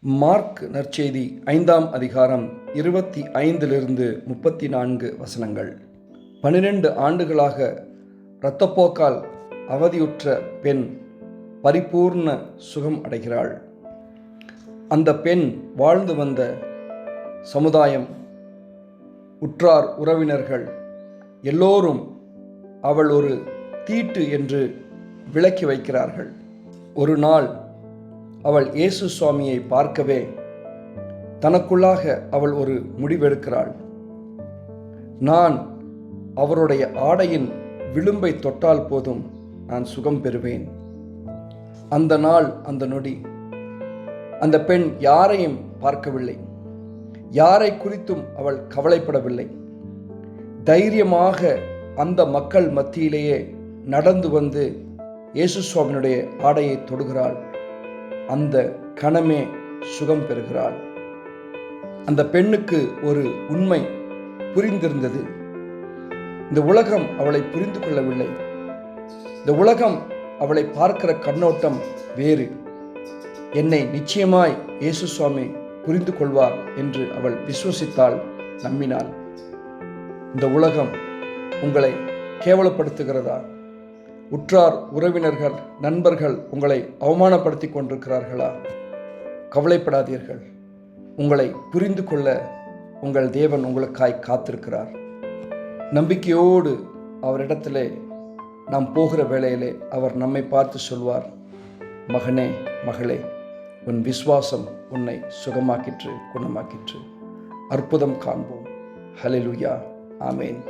Mark நற்செய்தி 5ஆம் அதிகாரம் 25 34 வசனங்கள். 12 ஆண்டுகளாக இரத்தப்போக்கால் அவதியுற்ற பெண் பரிபூர்ண சுகம் அடைகிறாள். அந்த பெண் வாழ்ந்து வந்த சமுதாயம், உற்றார் உறவினர்கள் எல்லோரும் அவள் ஒரு தீட்டு என்று விலக்கி வைக்கிறார்கள். ஒரு நாள் அவள் இயேசு சுவாமியை பார்க்கவே தனக்குள்ளாக அவள் ஒரு முடிவெடுக்கிறாள். நான் அவருடைய ஆடையின் விளிம்பை தொட்டால் போதும், நான் சுகம் பெறுவேன். அந்த நாள், அந்த நொடி, அந்த பெண் யாரையும் பார்க்கவில்லை, யாரை குறித்தும் அவள் கவலைப்படவில்லை. தைரியமாக அந்த மக்கள் மத்தியிலேயே நடந்து வந்து இயேசு சுவாமியினுடைய ஆடையை தொடுகிறாள். அந்த கணமே சுகம் பெறுகிறாள். அந்த பெண்ணுக்கு ஒரு உண்மை புரிந்திருந்தது. இந்த உலகம் அவளை புரிந்து கொள்ளவில்லை. இந்த உலகம் அவளை பார்க்கிற கண்ணோட்டம் வேறு. என்னை நிச்சயமாய் இயேசு சுவாமி புரிந்து கொள்வார் என்று அவள் விசுவசித்தாள், நம்பினாள். இந்த உலகம் உங்களை கேவலப்படுத்துகிறதா? உற்றார் உறவினர்கள், நண்பர்கள் உங்களை அவமானப்படுத்தி கொண்டிருக்கிறார்களா? கவலைப்படாதீர்கள். உங்களை புரிந்து கொள்ள உங்கள் தேவன் உங்களுக்காய் காத்திருக்கிறார். நம்பிக்கையோடு அவரிடத்திலே நாம் போகிற வேளையிலே அவர் நம்மை பார்த்து சொல்வார், மகனே, மகளே, உன் விசுவாசம் உன்னை சுகமாக்கிற்று, குணமாக்கிற்று. அற்புதம் காண்போம். ஹல்லேலூயா. ஆமேன்.